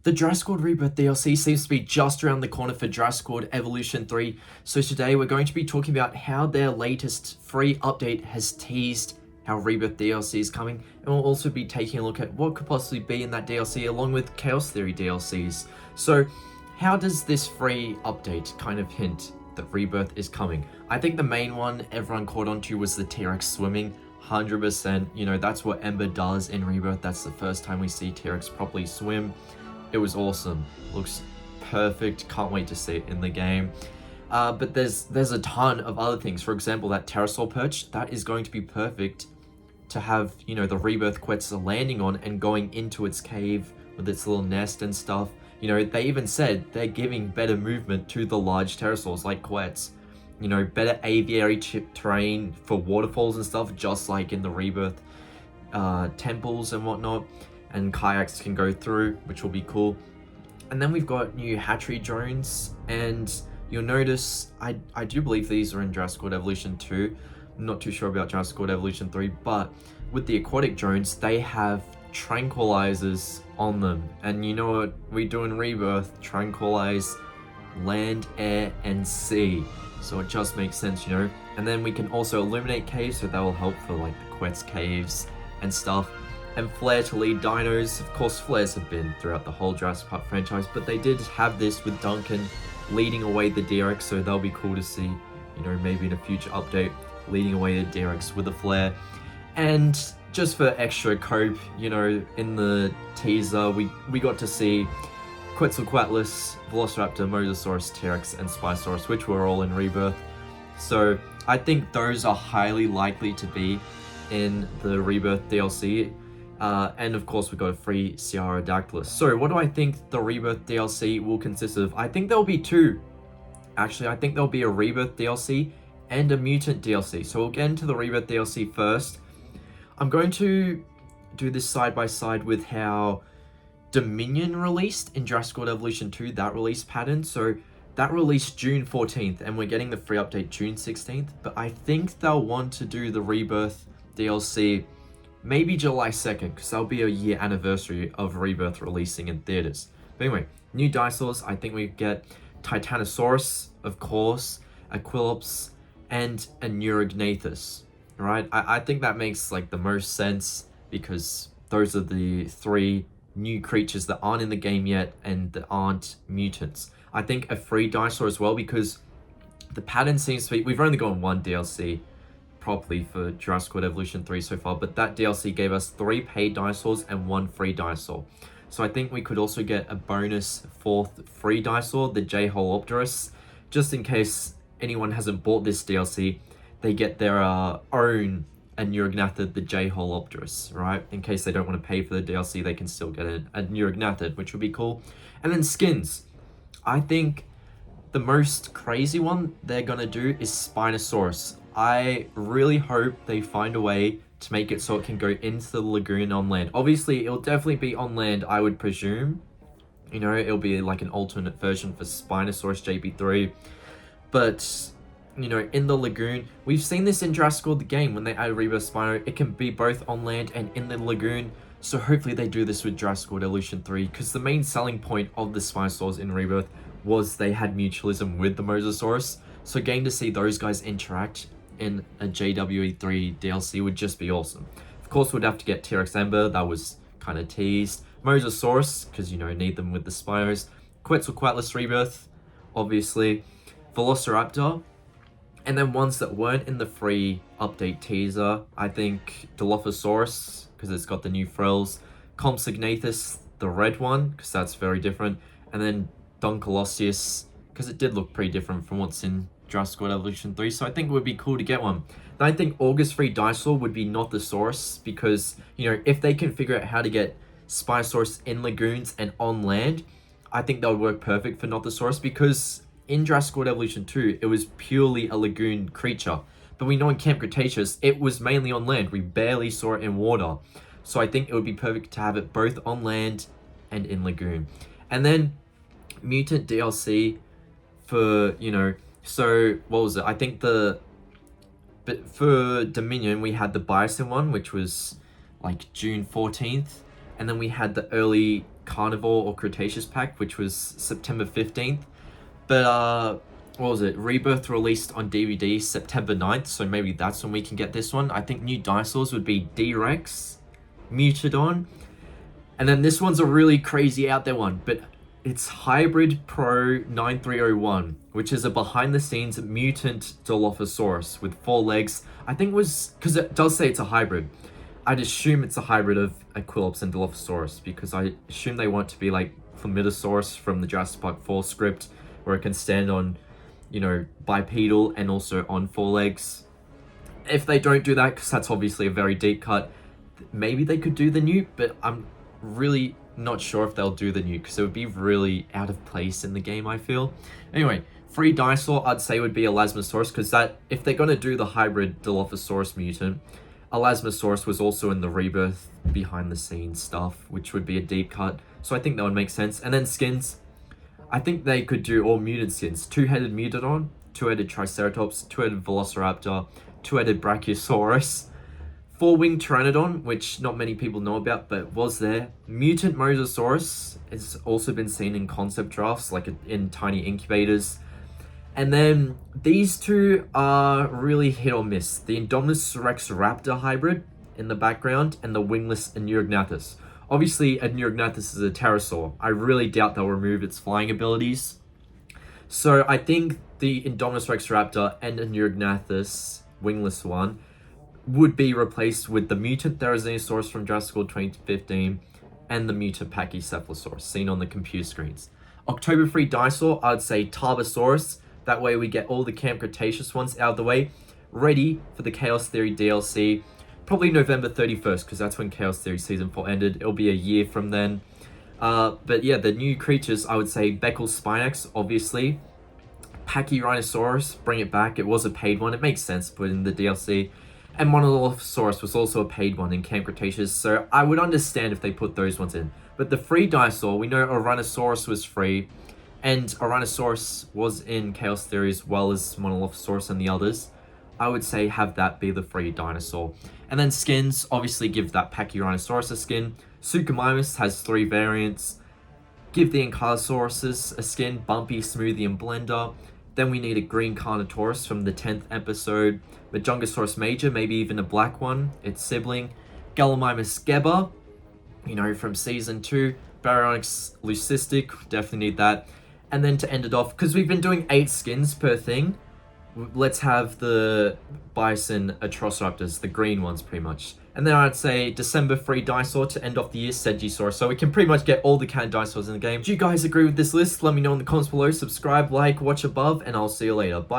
The Jurassic World Rebirth DLC seems to be just around the corner for Jurassic World Evolution 3, so today we're going to be talking about how their latest free update has teased how Rebirth DLC is coming, and we'll also be taking a look at what could possibly be in that DLC along with Chaos Theory DLCs. So, how does this free update kind of hint that Rebirth is coming? I think the main one everyone caught on to was the T Rex swimming. 100%, you know, that's what Ember does in Rebirth. That's the first time we see T Rex properly swim. It was awesome. Looks perfect. Can't wait to see it in the game. But there's a ton of other things. For example, that pterosaur perch, that is going to be perfect to have, you know, the Rebirth Quetzal landing on and going into its cave with its little nest and stuff. You know, they even said they're giving better movement to the large pterosaurs like Quetz. You know, better aviary terrain for waterfalls and stuff, just like in the Rebirth temples and whatnot. And kayaks can go through, which will be cool. And then we've got new hatchery drones, and you'll notice, I do believe these are in Jurassic World Evolution 2. I'm not too sure about Jurassic World Evolution 3, but with the aquatic drones, they have tranquilizers on them. And you know what we do in Rebirth? Tranquilize land, air, and sea. So it just makes sense, you know? And then we can also illuminate caves, so that will help for like the Quetz caves and stuff. And flare to lead dinos. Of course, flares have been throughout the whole Jurassic Park franchise, but they did have this with Duncan leading away the T Rex, so that'll be cool to see, you know, maybe in a future update, leading away the T Rex with a flare. And just for extra cope, you know, in the teaser, we got to see Quetzalcoatlus, Velociraptor, Mosasaurus, T Rex, and SPINOSAURUS, which were all in Rebirth. So I think those are highly likely to be in the Rebirth DLC. And of course we got a free Cearadactylus. So what do I think the Rebirth DLC will consist of? I think there'll be two. Actually, I think there'll be a Rebirth DLC and a Mutant DLC. So we'll get into the Rebirth DLC first. I'm going to do this side by side with how Dominion released in Jurassic World Evolution 2, that release pattern. So that released June 14th and we're getting the free update June 16th. But I think they'll want to do the Rebirth DLC maybe July 2nd, because that'll be a year anniversary of Rebirth releasing in theaters. But anyway, new dinosaurs, I think we get Titanosaurus, of course, Aquilops, and Anurognathus, right? I think that makes like the most sense, because those are the three new creatures that aren't in the game yet and that aren't mutants. I think a free dinosaur as well, because the pattern seems to be, we've only gotten one DLC properly for Jurassic World Evolution 3 so far, but that DLC gave us 3 paid dinosaurs and 1 free dinosaur. So I think we could also get a bonus 4th free dinosaur, the Jeholopterus, just in case anyone hasn't bought this DLC, they get their own Anurognathus, the Jeholopterus, right? In case they don't want to pay for the DLC, they can still get an Anurognathus, which would be cool. And then skins. I think the most crazy one they're gonna do is Spinosaurus. I really hope they find a way to make it so it can go into the lagoon on land. Obviously, it'll definitely be on land, I would presume. You know, it'll be like an alternate version for Spinosaurus JP3. But, you know, in the lagoon, we've seen this in Jurassic World the game when they add Rebirth Spino. It can be both on land and in the lagoon. So hopefully they do this with Jurassic World Evolution 3, because the main selling point of the Spinosaurs in Rebirth was they had mutualism with the Mosasaurus. So getting to see those guys interact in a JWE3 DLC would just be awesome. Of course, we'd have to get T Rex Ember, that was kind of teased. Mosasaurus, because, you know, need them with the Spinos. Quetzalcoatlus Rebirth, obviously. Velociraptor. And then ones that weren't in the free update teaser, I think Dilophosaurus, because it's got the new frills. Compsognathus, the red one, because that's very different. And then Dunkleosteus, because it did look pretty different from what's in Jurassic World Evolution 3, so I think it would be cool to get one. And I think August free dinosaur would be Nothosaurus, because, you know, if they can figure out how to get Spinosaurus in lagoons and on land, I think that would work perfect for Nothosaurus, because in Jurassic World Evolution 2, it was purely a lagoon creature. But we know in Camp Cretaceous, it was mainly on land. We barely saw it in water. So I think it would be perfect to have it both on land and in lagoon. And then Mutant DLC for, you know, so what was it? I think but for Dominion, we had the Bison one, which was like June 14th. And then we had the early Carnivore or Cretaceous pack, which was September 15th. But what was it? Rebirth released on DVD September 9th, so maybe that's when we can get this one. I think new dinosaurs would be T Rex, Mutadon, and then this one's a really crazy out there one, but it's Hybrid Pro 9301, which is a behind-the-scenes mutant Dilophosaurus with 4 legs. I think it was, because it does say it's a hybrid, I'd assume it's a hybrid of Aquilops and Dilophosaurus, because I assume they want to be like Mutasaurus from the Jurassic Park 4 script, where it can stand on, you know, bipedal and also on 4 legs. If they don't do that, because that's obviously a very deep cut, maybe they could do the nuke, but I'm really not sure if they'll do the nuke, because it would be really out of place in the game, I feel. Anyway, free dinosaur I'd say would be Elasmosaurus, because that, if they're going to do the hybrid Dilophosaurus mutant, Elasmosaurus was also in the Rebirth behind the scenes stuff, which would be a deep cut, so I think that would make sense. And then skins, I think they could do all mutant skins. 2-headed Mutadon, 2-headed Triceratops, 2-headed Velociraptor, 2-headed Brachiosaurus, 4-winged Pteranodon, which not many people know about, but was there. Mutant Mosasaurus has also been seen in concept drafts, like in tiny incubators. And then these two are really hit or miss. The Indominus Rex Raptor hybrid in the background, and the wingless Anurognathus. Obviously, Anurognathus is a pterosaur. I really doubt they'll remove its flying abilities. So I think the Indominus Rex Raptor and Anurognathus, wingless one, would be replaced with the mutant Therizinosaurus from Jurassic World 2015 and the mutant Pachycephalosaurus seen on the computer screens. October free dinosaur, I'd say Tarbosaurus. That way we get all the Camp Cretaceous ones out of the way, ready for the Chaos Theory DLC. Probably November 31st, because that's when Chaos Theory Season 4 ended. It'll be a year from then. But yeah, the new creatures, I would say Becklespinax, obviously. Pachyrhinosaurus, bring it back. It was a paid one. It makes sense to put in the DLC. And Monolophosaurus was also a paid one in Camp Cretaceous, so I would understand if they put those ones in. But the free dinosaur, we know Ouranosaurus was free, and Ouranosaurus was in Chaos Theory as well as Monolophosaurus and the others. I would say have that be the free dinosaur. And then skins, obviously give that Pachyrhinosaurus a skin. Suchomimus has 3 variants. Give the Ankylosaurus a skin, Bumpy, Smoothie, and Blender. Then we need a green Carnotaurus from the 10th episode. Majungasaurus Major, maybe even a black one, its sibling. Gallimimus Geba, you know, from Season 2. Baryonyx Leucistic, definitely need that. And then to end it off, because we've been doing 8 skins per thing, let's have the Bison Atrociraptors, the green ones pretty much. And then I'd say December free dinosaur to end off the year, Stegosaurus. So we can pretty much get all the canon dinosaurs in the game. Do you guys agree with this list? Let me know in the comments below. Subscribe, like, watch above, and I'll see you later. Bye.